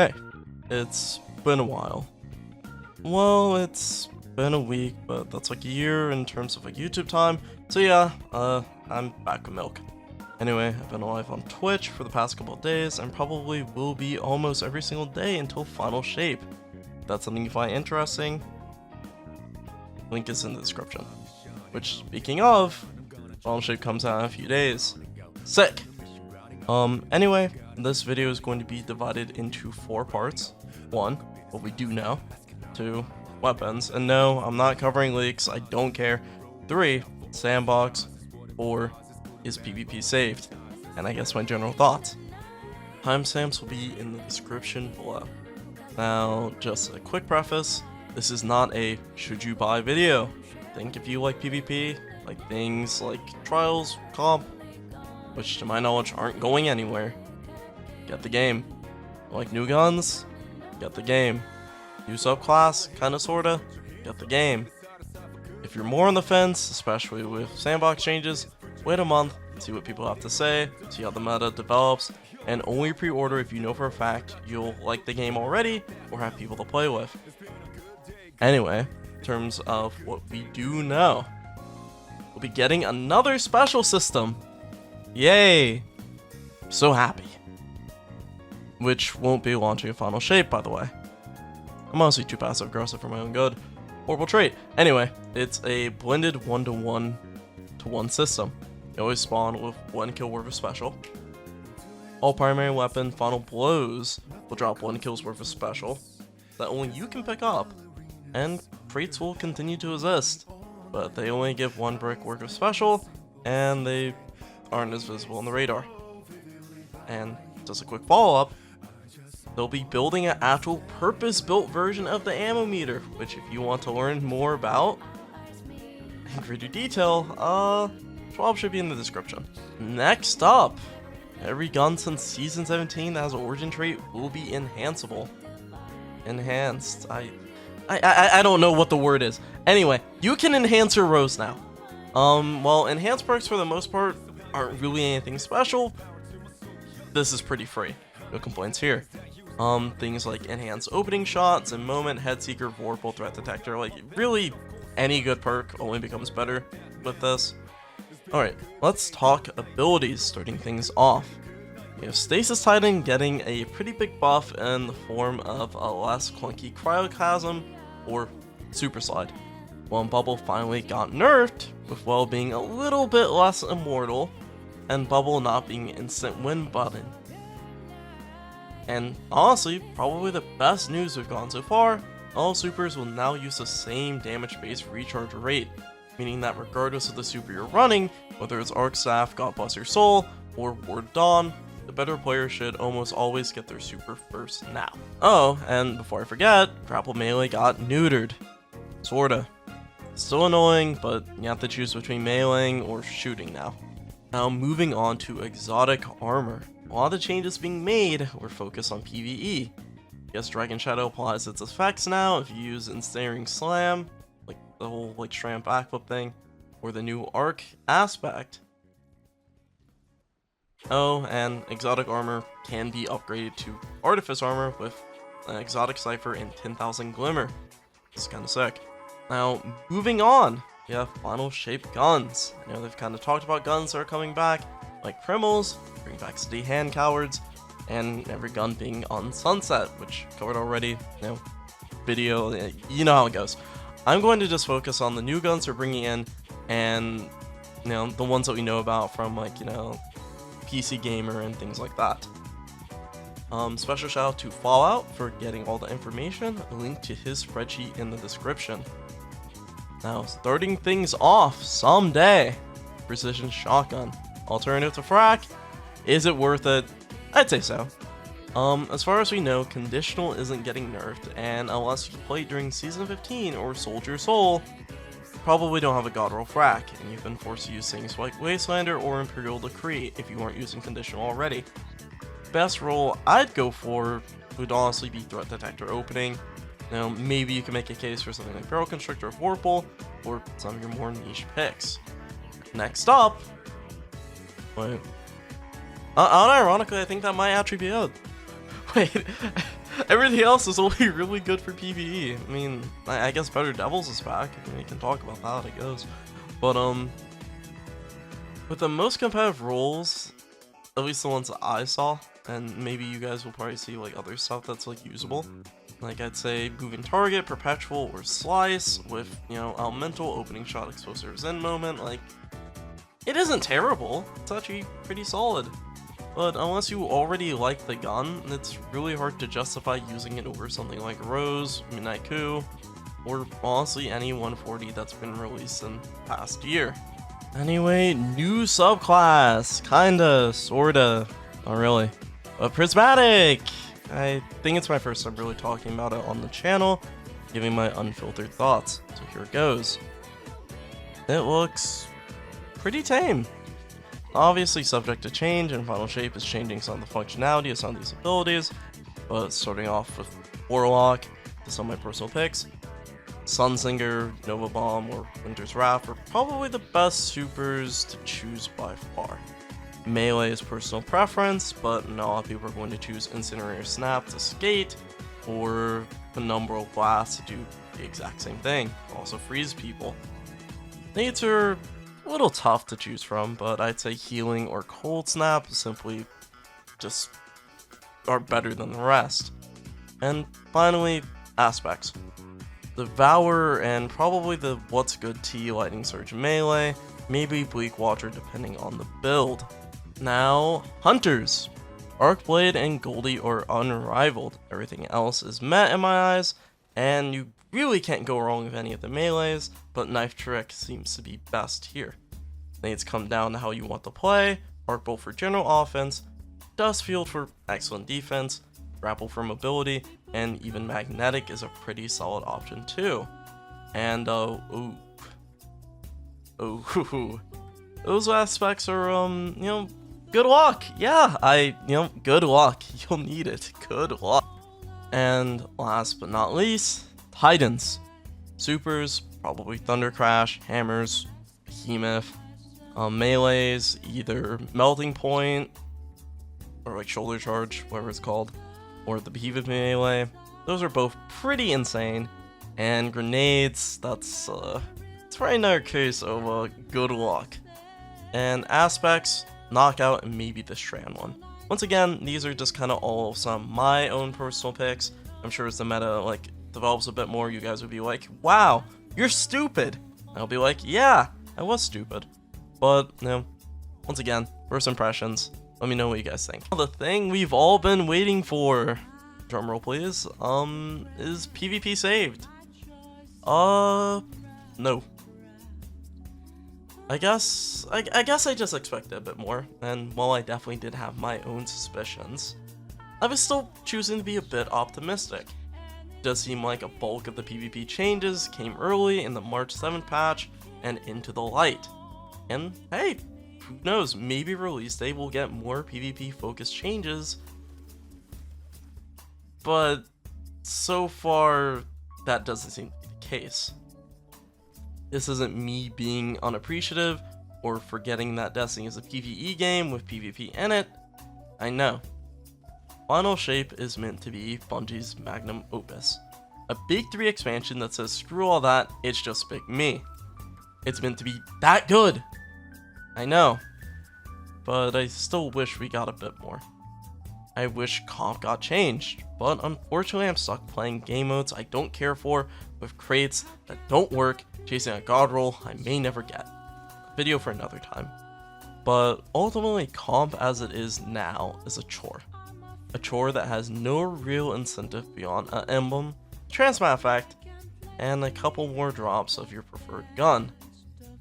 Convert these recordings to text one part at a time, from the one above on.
Hey, it's been a while. Well, it's been a week, but that's like a year in terms of like YouTube time. So yeah, I'm back with milk. Anyway, I've been live on Twitch for the past couple of days and probably will be almost every single day until Final Shape. If that's something you find interesting, link is in the description. Which, speaking of, Final Shape comes out in a few days. Sick! Anyway, this video is going to be divided into 4 parts. 1, what we do know. 2, weapons. And no, I'm not covering leaks, I don't care. 3, sandbox. 4, is PvP saved? And I guess my general thoughts. Timestamps will be in the description below. Now, just a quick preface, this is not a should you buy video. Think if you like PvP, like things like trials, comp, which to my knowledge aren't going anywhere, get the game. Like new guns, get the game. New subclass, kinda sorta, get the game. If you're more on the fence, especially with sandbox changes, wait a month, see what people have to say, see how the meta develops, and only pre-order if you know for a fact you'll like the game already or have people to play with. Anyway, in terms of what we do know, we'll be getting another special system. Yay! So happy. Which won't be launching a Final Shape, by the way. I'm honestly too passive aggressive for my own good. Horrible trait. Anyway, it's a blended 1-to-1 system. You always spawn with 1 kill worth of special. All primary weapon final blows will drop 1 kill's worth of special that only you can pick up, and traits will continue to exist, but they only give 1 brick worth of special, and they aren't as visible on the radar. And just a quick follow-up, they'll be building an actual purpose-built version of the ammo meter, which if you want to learn more about in greater detail, Schwab should be in the description. Next up, every gun since Season 17 that has an origin trait will be enhanceable. Enhanced, I don't know what the word is. Anyway, you can enhance your rows now. While enhanced perks for the most part aren't really anything special, this is pretty free. No complaints here. Things like enhanced opening shots and moment, head seeker, vorpal, threat detector, like really any good perk only becomes better with this. Alright, let's talk abilities starting things off. We have Stasis Titan getting a pretty big buff in the form of a less clunky Cryochasm or Super Slide. While Bubble finally got nerfed, with Well being a little bit less immortal, and Bubble not being instant win button. And honestly, probably the best news we've gotten so far, all supers will now use the same damage-based recharge rate, meaning that regardless of the super you're running, whether it's Arc Staff, God Bless Your Soul, or Ward Dawn, the better player should almost always get their super first now. Oh, and before I forget, Grapple Melee got neutered. Sorta. Still annoying, but you have to choose between meleeing or shooting now. Now moving on to exotic armor. A lot of the changes being made were focused on PvE. Yes, Dragon Shadow applies its effects now if you use Ensnaring Slam, like the whole like Shram backflip thing, or the new Arc aspect. Oh, and exotic armor can be upgraded to Artifice armor with an exotic cipher and 10,000 glimmer. It's kinda sick. Now, moving on, we have Final Shape guns. I know they've kind of talked about guns that are coming back, like Primals, bring back City Hand Cowards, and every gun being on Sunset, which covered already, video, you know how it goes. I'm going to just focus on the new guns they're bringing in, and, the ones that we know about from, like, PC Gamer and things like that. Special shout out to Fallout for getting all the information, a link to his spreadsheet in the description. Now, starting things off someday, Precision Shotgun. Alternative to Frack, is it worth it? I'd say so. As far as we know, Conditional isn't getting nerfed, and unless you played during Season 15 or Soldier Soul, you probably don't have a God Roll Frack, and you've been forced to use things like Wastelander or Imperial Decree if you weren't using Conditional already. Best roll I'd go for would honestly be Threat Detector opening. Maybe you can make a case for something like Barrel Constrictor or Vorpal, or some of your more niche picks. Next up, wait, unironically, I think that might actually be it. Wait, everything else is only really good for PvE. I mean, I guess Better Devils is back. I mean, we can talk about that, I guess. But, with the most competitive roles, at least the ones that I saw, and maybe you guys will probably see, like, other stuff that's, like, usable. Like, I'd say Moving Target, Perpetual, or Slice, with, you know, Elemental, Opening Shot, Explosive Zen Moment, like, it isn't terrible. It's actually pretty solid. But unless you already like the gun, it's really hard to justify using it over something like Rose, Midnight Coup, or honestly any 140 that's been released in the past year. Anyway, new subclass, kinda, sorta, not really, but Prismatic! I think it's my first time really talking about it on the channel, giving my unfiltered thoughts, so here it goes. It looks pretty tame. Obviously subject to change, and Final Shape is changing some of the functionality of some of these abilities, but starting off with Warlock, to some of my personal picks, Sunsinger, Nova Bomb, or Winter's Wrath are probably the best supers to choose by far. Melee is personal preference, but not a lot of people are going to choose Incinerator Snap to skate, or Penumbral Blast to do the exact same thing, also freeze people. Nates are a little tough to choose from, but I'd say Healing or Cold Snap simply just are better than the rest. And finally, aspects. Devourer and probably the What's Good T Lightning Surge melee, maybe Bleak Watcher depending on the build. Now, Hunters. Arcblade and Goldie are unrivaled. Everything else is met in my eyes, and you really can't go wrong with any of the melees, but Knife Trick seems to be best here. Things come down to how you want to play. Arc Bolt for general offense, Dust Field for excellent defense, Grapple for mobility, and even Magnetic is a pretty solid option too. And those aspects are you know, good luck. Yeah, good luck. You'll need it. Good luck. And last but not least, Titans. Supers, probably Thunder Crash, Hammers, Behemoth. Melees, either Melting Point, or like Shoulder Charge, whatever it's called, or the Behemoth melee. Those are both pretty insane. And grenades, it's probably another case of good luck. And aspects, Knockout, and maybe the Strand one. Once again, these are just kind of all some of my own personal picks. I'm sure as the meta like develops a bit more, you guys would be like, wow, you're stupid. And I'll be like, yeah, I was stupid. But, you know, once again, first impressions, let me know what you guys think. The thing we've all been waiting for, drumroll please, is PvP saved. No. I guess I just expected a bit more, and while I definitely did have my own suspicions, I was still choosing to be a bit optimistic. It does seem like a bulk of the PvP changes came early in the March 7th patch and into the light. And hey, who knows, maybe release day will get more PvP focused changes, but so far that doesn't seem to be the case. This isn't me being unappreciative or forgetting that Destiny is a PvE game with PvP in it. I know. Final Shape is meant to be Bungie's magnum opus. A big 3 expansion that says screw all that, it's just pick me. It's meant to be that good. I know. But I still wish we got a bit more. I wish comp got changed, but unfortunately I'm stuck playing game modes I don't care for, with crates that don't work, chasing a god roll I may never get. A video for another time. But ultimately, comp as it is now is a chore. A chore that has no real incentive beyond an emblem, transmat effect, and a couple more drops of your preferred gun.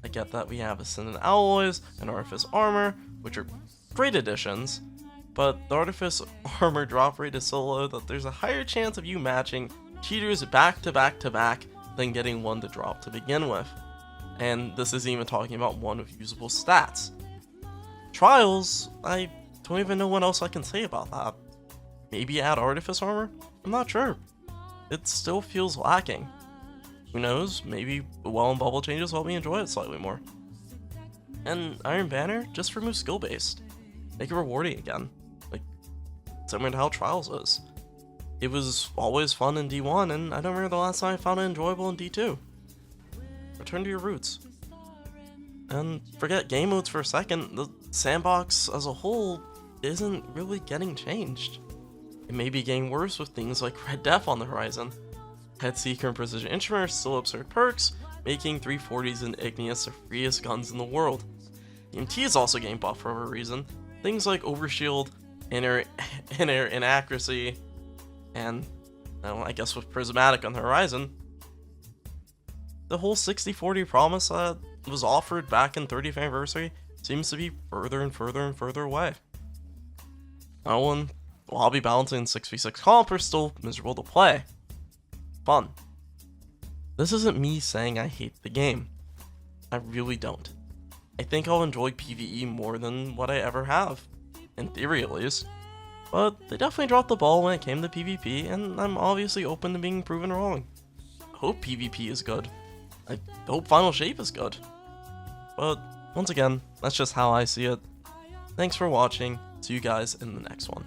I get that we have Ascendant Alloys and Artifice Armor, which are great additions, but the Artifice Armor drop rate is so low that there's a higher chance of you matching cheaters back to back to back than getting one to drop to begin with. And this isn't even talking about one with usable stats. Trials, I don't even know what else I can say about that. Maybe add Artifice Armor? I'm not sure. It still feels lacking. Who knows, maybe the Well and Bubble changes help me enjoy it slightly more. And Iron Banner, just remove skill based. Make it rewarding again. Like, similar to how Trials is. It was always fun in D1, and I don't remember the last time I found it enjoyable in D2. Return to your roots. And forget game modes for a second, the sandbox as a whole isn't really getting changed. It may be getting worse with things like Red Death on the horizon. Headseeker and Precision Instrument are still absurd perks, making 340s and Igneous the freest guns in the world. EMT is also getting buffed for a reason. Things like Overshield, inner inaccuracy, and I guess with Prismatic on the horizon, the whole 60-40 promise that was offered back in 30th anniversary seems to be further and further and further away. Oh, and lobby balancing and 6v6 comp are still miserable to play. Fun. This isn't me saying I hate the game. I really don't. I think I'll enjoy PvE more than what I ever have, in theory at least. But they definitely dropped the ball when it came to PvP, and I'm obviously open to being proven wrong. I hope PvP is good. I hope Final Shape is good. But once again, that's just how I see it. Thanks for watching. See you guys in the next one.